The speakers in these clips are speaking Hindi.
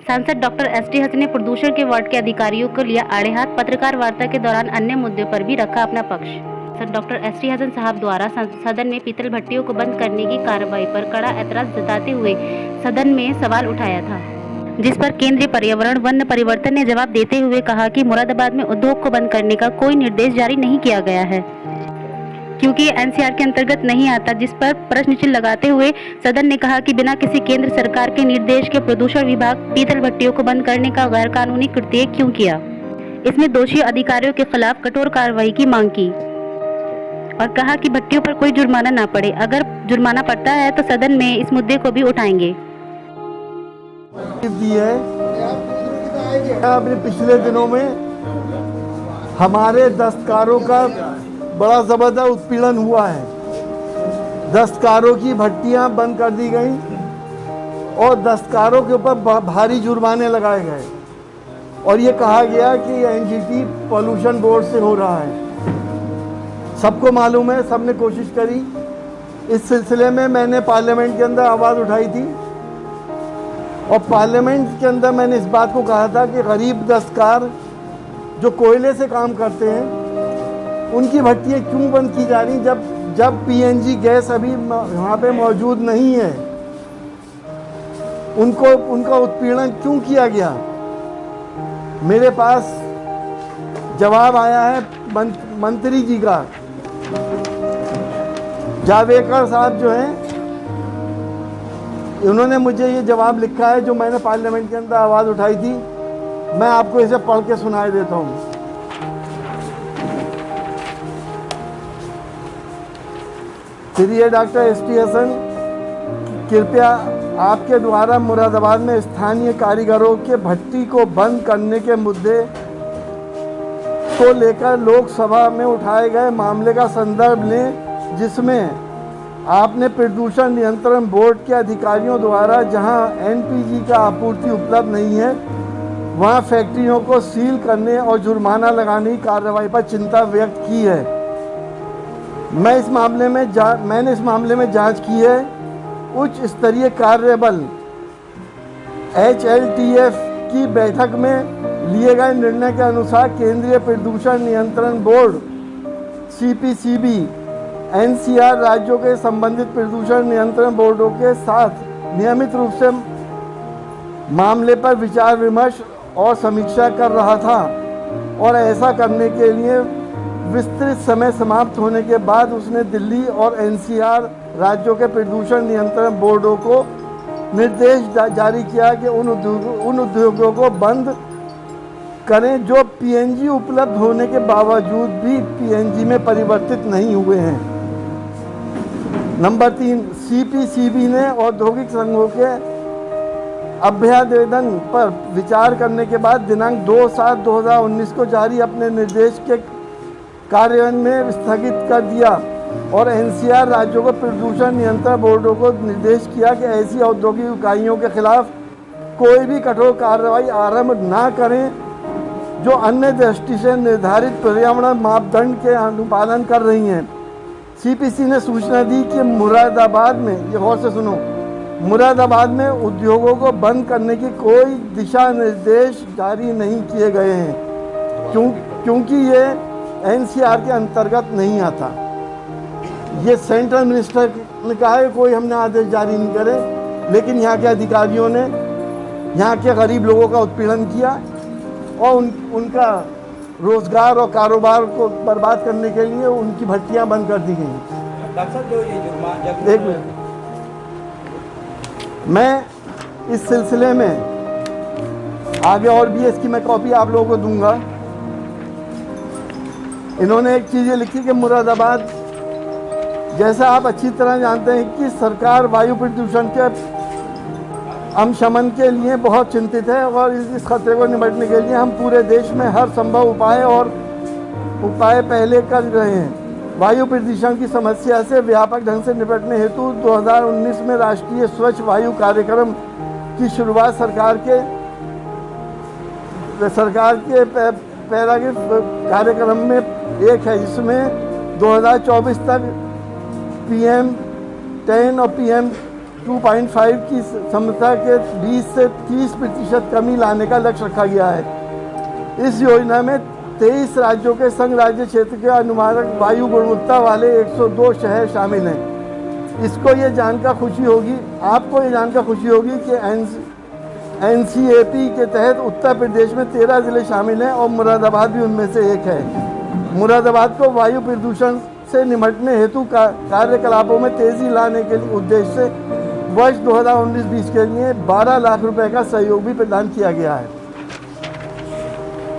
सांसद डॉक्टर एसटी हसन ने प्रदूषण के वार्ड के अधिकारियों को लिया आड़े हाथ। पत्रकार वार्ता के दौरान अन्य मुद्दों पर भी रखा अपना पक्ष। सांसद डॉक्टर एसटी हसन साहब द्वारा सदन में पीतल भट्टियों को बंद करने की कार्रवाई पर कड़ा ऐतराज जताते हुए सदन में सवाल उठाया था, जिस पर केंद्रीय पर्यावरण वन परिवर्तन ने जवाब देते हुए कहा कि मुरादाबाद में उद्योग को बंद करने का कोई निर्देश जारी नहीं किया गया है, क्योंकि ये एनसीआर के अंतर्गत नहीं आता। जिस पर प्रश्न चिन्ह लगाते हुए सदन ने कहा कि बिना किसी केंद्र सरकार के निर्देश के प्रदूषण विभाग पीतल भट्टियों को बंद करने का गैर कानूनी कृत्य क्यों किया। इसमें दोषी अधिकारियों के खिलाफ कठोर कार्रवाई की मांग की और कहा कि भट्टियों पर कोई जुर्माना ना पड़े। अगर जुर्माना पड़ता है तो सदन में इस मुद्दे को भी उठाएंगे। अपने पिछले दिनों में हमारे दस्तकारों का बड़ा ज़बरदस्त उत्पीड़न हुआ है। दस्तकारों की भट्टियां बंद कर दी गई और दस्तकारों के ऊपर भारी जुर्माने लगाए गए और ये कहा गया कि एनजीटी पॉल्यूशन बोर्ड से हो रहा है। सबको मालूम है, सबने कोशिश करी। इस सिलसिले में मैंने पार्लियामेंट के अंदर आवाज़ उठाई थी और पार्लियामेंट के अंदर मैंने इस बात को कहा था कि गरीब दस्तकार जो कोयले से काम करते हैं उनकी भट्टियाँ क्यों बंद की जा रही जब पीएनजी गैस अभी वहाँ पे मौजूद नहीं है। उनका उत्पीड़न क्यों किया गया। मेरे पास जवाब आया है मंत्री जी का। जावड़ेकर साहब जो हैं उन्होंने मुझे ये जवाब लिखा है जो मैंने पार्लियामेंट के अंदर आवाज़ उठाई थी। मैं आपको इसे पढ़ के सुनाई देता हूँ। श्री डॉक्टर एसटी हसन, कृपया आपके द्वारा मुरादाबाद में स्थानीय कारीगरों के भट्टी को बंद करने के मुद्दे को लेकर लोकसभा में उठाए गए मामले का संदर्भ लें, जिसमें आपने प्रदूषण नियंत्रण बोर्ड के अधिकारियों द्वारा जहां एनपीजी का आपूर्ति उपलब्ध नहीं है वहां फैक्ट्रियों को सील करने और जुर्माना लगाने की कार्रवाई पर चिंता व्यक्त की है। मैंने इस मामले में जांच की है। उच्च स्तरीय कार्यबल HLTF की बैठक में लिए गए निर्णय के अनुसार केंद्रीय प्रदूषण नियंत्रण बोर्ड CPCB NCR राज्यों के संबंधित प्रदूषण नियंत्रण बोर्डों के साथ नियमित रूप से मामले पर विचार विमर्श और समीक्षा कर रहा था और ऐसा करने के लिए विस्तृत समय समाप्त होने के बाद उसने दिल्ली और NCR राज्यों के प्रदूषण नियंत्रण बोर्डों को निर्देश जारी किया कि उन उद्योगों को बंद करें जो पीएनजी उपलब्ध होने के बावजूद भी पीएनजी में परिवर्तित नहीं हुए हैं। नंबर 3, CPCB ने औद्योगिक संघों के अभ्यावेदन पर विचार करने के बाद दिनांक 2/7/2019 को जारी अपने निर्देश के कार्यान्वयन में स्थगित कर दिया और NCR राज्यों को प्रदूषण नियंत्रण बोर्डों को निर्देश किया कि ऐसी औद्योगिक इकाइयों के खिलाफ कोई भी कठोर कार्रवाई आरंभ ना करें जो अन्य दृष्टि से निर्धारित पर्यावरण मापदंड के अनुपालन कर रही हैं। CPC ने सूचना दी कि मुरादाबाद में, ये गौर से सुनो, मुरादाबाद में उद्योगों को बंद करने की कोई दिशा निर्देश जारी नहीं किए गए हैं क्योंकि ये NCR के अंतर्गत नहीं आता। ये सेंट्रल मिनिस्टर ने कहा है कोई हमने आदेश जारी नहीं करे, लेकिन यहाँ के अधिकारियों ने यहाँ के गरीब लोगों का उत्पीड़न किया और उनका रोजगार और कारोबार को बर्बाद करने के लिए उनकी भट्टियाँ बंद कर दी गई। एक मिनट, मैं इस सिलसिले में आगे और भी इसकी मैं कॉपी आप लोगों को दूंगा। इन्होंने एक चीज़ ये लिखी कि मुरादाबाद, जैसा आप अच्छी तरह जानते हैं कि सरकार वायु प्रदूषण के शमन के लिए बहुत चिंतित है और इस खतरे को निपटने के लिए हम पूरे देश में हर संभव उपाय पहले कर रहे हैं। वायु प्रदूषण की समस्या से व्यापक ढंग से निपटने हेतु 2019 में राष्ट्रीय स्वच्छ वायु कार्यक्रम की शुरुआत सरकार के पैराग्राफ कार्यक्रम में एक है, जिसमें 2024 तक PM10 और PM 2.5 की क्षमता के 20 से 30% कमी लाने का लक्ष्य रखा गया है। इस योजना में 23 राज्यों के संघ राज्य क्षेत्र के अनुमानक वायु गुणवत्ता वाले 102 शहर शामिल हैं। इसको ये जानकर खुशी होगी, आपको ये जानकर खुशी होगी कि NCAP के तहत उत्तर प्रदेश में 13 ज़िले शामिल हैं और मुरादाबाद भी उनमें से एक है। मुरादाबाद को वायु प्रदूषण से निपटने हेतु कार्यकलापों में तेज़ी लाने के लिए उद्देश्य से वर्ष 2019-20 के लिए 12 लाख रुपए का सहयोग भी प्रदान किया गया है।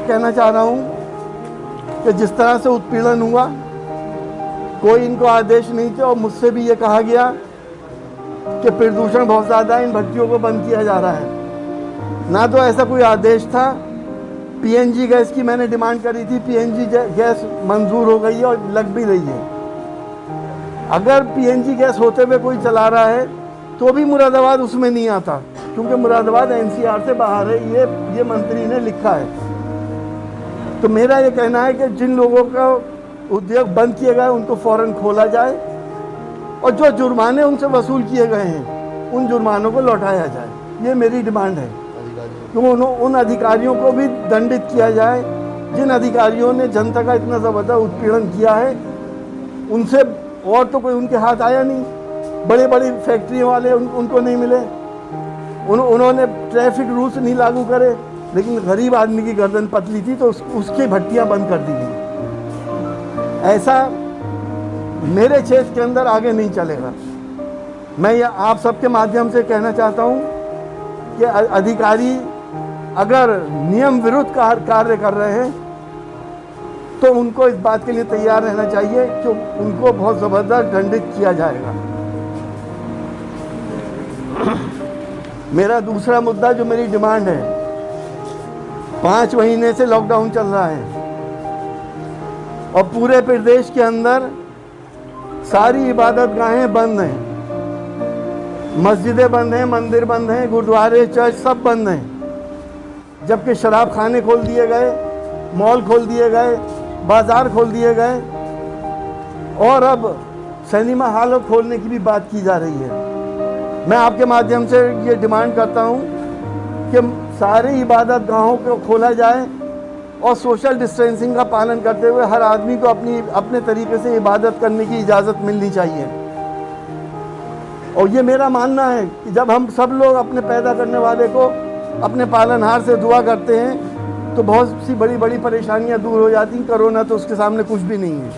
कहना चाह रहा हूँ कि जिस तरह से उत्पीड़न हुआ, कोई इनको आदेश नहीं थे और मुझसे भी ये कहा गया कि प्रदूषण बहुत ज़्यादा है, इन भट्टियों को बंद किया जा रहा है। ना तो ऐसा कोई आदेश था। PNG गैस की मैंने डिमांड करी थी, PNG गैस मंजूर हो गई है और लग भी रही है। अगर PNG गैस होते हुए कोई चला रहा है तो भी मुरादाबाद उसमें नहीं आता, क्योंकि मुरादाबाद NCR से बाहर है, ये मंत्री ने लिखा है। तो मेरा ये कहना है कि जिन लोगों का उद्योग बंद किए गए उनको फ़ौरन खोला जाए और जो जुर्माने उनसे वसूल किए गए हैं उन जुर्मानों को लौटाया जाए। ये मेरी डिमांड है। तो उन अधिकारियों को भी दंडित किया जाए जिन अधिकारियों ने जनता का इतना ज़बरदस्त उत्पीड़न किया है। उनसे और तो कोई उनके हाथ आया नहीं। बड़े बड़ी फैक्ट्रियों वाले उनको नहीं मिले, उन्होंने ट्रैफिक रूल्स नहीं लागू करे, लेकिन गरीब आदमी की गर्दन पतली थी तो उसकी भट्टियाँ बंद कर दी गई। ऐसा मेरे क्षेत्र के अंदर आगे नहीं चलेगा। मैं ये आप सबके माध्यम से कहना चाहता हूँ कि अधिकारी अगर नियम विरुद्ध कार्य कर रहे हैं तो उनको इस बात के लिए तैयार रहना चाहिए कि उनको बहुत ज़बरदस्त दंडित किया जाएगा। मेरा दूसरा मुद्दा जो मेरी डिमांड है, 5 महीने से लॉकडाउन चल रहा है और पूरे प्रदेश के अंदर सारी इबादतगाहें बंद हैं, मस्जिदें बंद हैं, मंदिर बंद हैं, गुरुद्वारे, चर्च सब बंद हैं। जबकि शराब खाने खोल दिए गए, मॉल खोल दिए गए, बाज़ार खोल दिए गए और अब सिनेमा हॉल खोलने की भी बात की जा रही है। मैं आपके माध्यम से ये डिमांड करता हूँ कि सारे इबादतगाहों को खोला जाए और सोशल डिस्टेंसिंग का पालन करते हुए हर आदमी को अपने तरीके से इबादत करने की इजाज़त मिलनी चाहिए। और ये मेरा मानना है कि जब हम सब लोग अपने पैदा करने वाले को अपने पालनहार से दुआ करते हैं तो बहुत सी बड़ी बड़ी परेशानियां दूर हो जाती हैं। कोरोना तो उसके सामने कुछ भी नहीं है।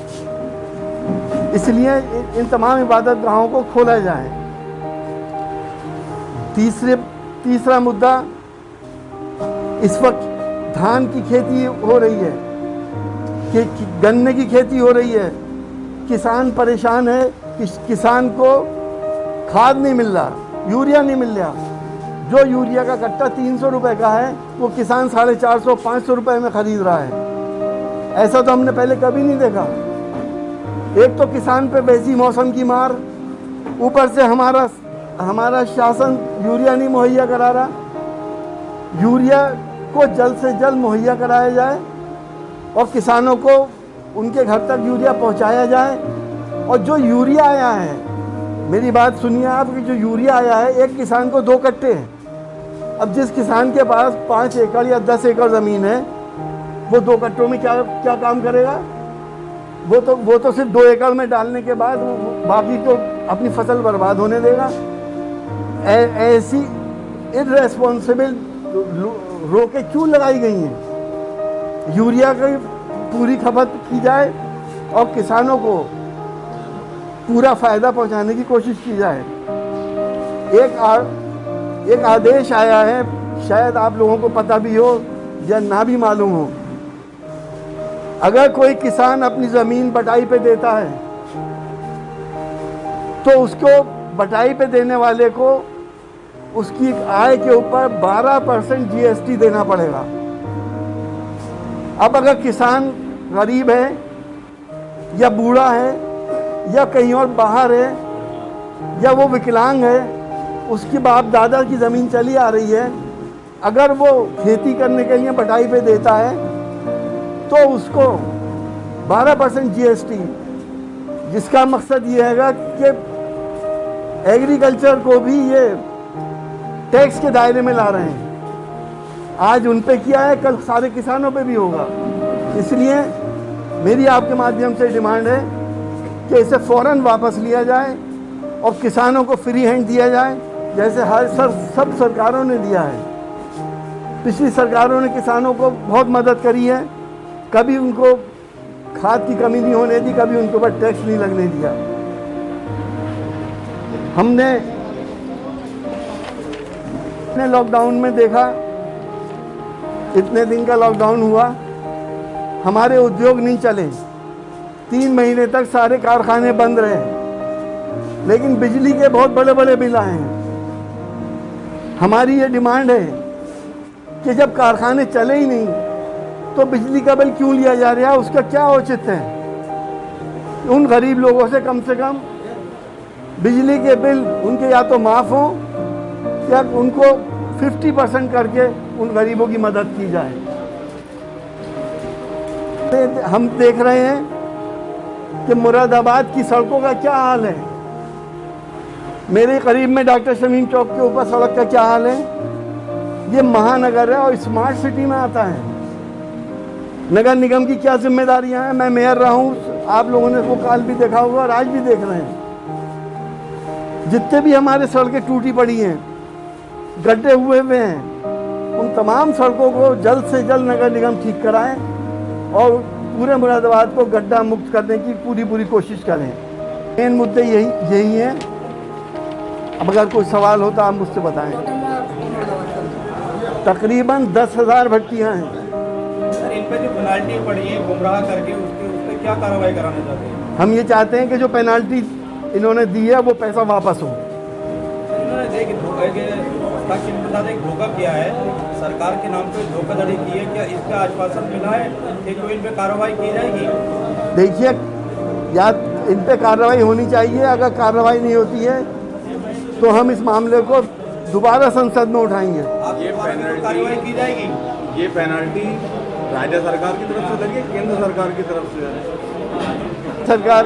इसलिए इन तमाम इबादतगाहों को खोला जाए। तीसरा मुद्दा, इस वक्त धान की खेती हो रही है, कि गन्ने की खेती हो रही है। किसान परेशान है कि किसान को खाद नहीं मिल रहा, यूरिया नहीं मिल रहा। जो यूरिया का कट्टा 300 रुपये का है वो किसान 450-500 रुपये में ख़रीद रहा है। ऐसा तो हमने पहले कभी नहीं देखा। एक तो किसान पे वैसी मौसम की मार, ऊपर से हमारा शासन यूरिया नहीं मुहैया करा रहा। यूरिया को जल्द से जल्द मुहैया कराया जाए और किसानों को उनके घर तक यूरिया पहुंचाया जाए। और जो यूरिया आया है, मेरी बात सुनिए आप, कि जो यूरिया आया है एक किसान को 2 कट्टे हैं। अब जिस किसान के पास 5 एकड़ या 10 एकड़ ज़मीन है वो 2 कट्टों में क्या काम करेगा? वो तो सिर्फ 2 एकड़ में डालने के बाद बाकी को अपनी फसल बर्बाद होने देगा। ऐसी इर्रेस्पॉन्सिबल रोकें क्यों लगाई गई हैं? यूरिया की पूरी खपत की जाए और किसानों को पूरा फ़ायदा पहुंचाने की कोशिश की जाए। एक आदेश आया है, शायद आप लोगों को पता भी हो या ना भी मालूम हो। अगर कोई किसान अपनी ज़मीन बटाई पे देता है तो उसको बटाई पे देने वाले को उसकी आय के ऊपर 12% GST देना पड़ेगा। अब अगर किसान गरीब है या बूढ़ा है या कहीं और बाहर है या वो विकलांग है, उसकी बाप दादा की ज़मीन चली आ रही है, अगर वो खेती करने के लिए बटाई पे देता है तो उसको 12% GST, जिसका मकसद ये हैगा कि एग्रीकल्चर को भी ये टैक्स के दायरे में ला रहे हैं। आज उन पे किया है, कल सारे किसानों पे भी होगा। इसलिए मेरी आपके माध्यम से डिमांड है कि इसे फ़ौरन वापस लिया जाए और किसानों को फ्री हैंड दिया जाए, जैसे सब सरकारों ने दिया है। पिछली सरकारों ने किसानों को बहुत मदद करी है, कभी उनको खाद की कमी नहीं होने दी, कभी उनके ऊपर टैक्स नहीं लगने दिया। हमने लॉकडाउन में देखा, इतने दिन का लॉकडाउन हुआ, हमारे उद्योग नहीं चले, 3 महीने तक सारे कारखाने बंद रहे, लेकिन बिजली के बहुत बड़े बड़े बिल आए हैं। हमारी ये डिमांड है कि जब कारखाने चले ही नहीं तो बिजली का बिल क्यों लिया जा रहा है, उसका क्या औचित्य है। उन गरीब लोगों से कम बिजली के बिल उनके या तो माफ़ हों या उनको 50% करके उन गरीबों की मदद की जाए। हम देख रहे हैं कि मुरादाबाद की सड़कों का क्या हाल है। मेरे करीब में डॉक्टर शमीम चौक के ऊपर सड़क का क्या हाल है। ये महानगर है और स्मार्ट सिटी में आता है। नगर निगम की क्या जिम्मेदारियां हैं। मैं मेयर रहा हूँ, आप लोगों ने वो काल भी देखा होगा और आज भी देख रहे हैं। जितने भी हमारे सड़कें टूटी पड़ी हैं, गड्ढे हुए हैं, उन तमाम सड़कों को जल्द से जल्द नगर निगम ठीक कराएं और पूरे मुरादाबाद को गड्ढा मुक्त करने की पूरी कोशिश करें। मेन मुद्दे यही हैं। अब अगर कोई सवाल हो तो आप मुझसे बताएं। तकरीबन 10,000 भट्टियाँ हैं। सर, इन पे जो पेनाल्टी पड़ी है गुमराह करके, उस पर क्या कार्रवाई कराना चाहते हैं? हम ये चाहते हैं कि जो पेनाल्टी इन्होंने दी है वो पैसा वापस हो। इन्होंने धोखा किया है, सरकार के नाम पे धोखाधड़ी की है, क्या इसका आश्वासन मिला है कि कोई इन पे कार्रवाई की जाएगी? देखिए, या इन पे कार्रवाई होनी चाहिए। अगर कार्रवाई नहीं होती है तो हम इस मामले को दोबारा संसद में उठाएंगे। ये कार्रवाई की जाएगी? ये पेनल्टी राज्य सरकार की तरफ से लगी, केंद्र सरकार की तरफ से? सरकार,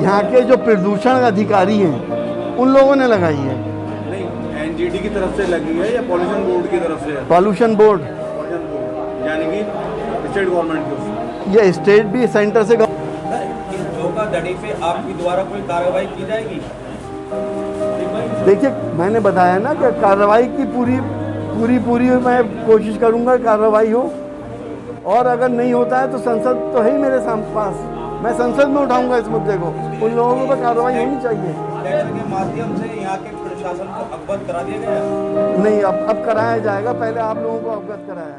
यहाँ के जो प्रदूषण अधिकारी हैं उन लोगों ने लगाई है। नहीं, एनजीटी की तरफ से लगी है या पॉल्यूशन बोर्ड की तरफ से? पॉल्यूशन बोर्ड, यानी कि स्टेट गवर्नमेंट की। ये स्टेट भी सेंटर से। इस धोखाधड़ी पे आपके द्वारा कोई कार्रवाई की जाएगी? देखिए, मैंने बताया ना कि कार्रवाई की पूरी मैं कोशिश करूंगा कार्रवाई हो, और अगर नहीं होता है तो संसद तो है ही मेरे पास, मैं संसद में उठाऊंगा इस मुद्दे को। उन लोगों पर कार्रवाई होनी चाहिए। लेटर के माध्यम से यहाँ के प्रशासन को अवगत करा दिया गया? नहीं, अब कराया जाएगा। पहले आप लोगों को अवगत कराया।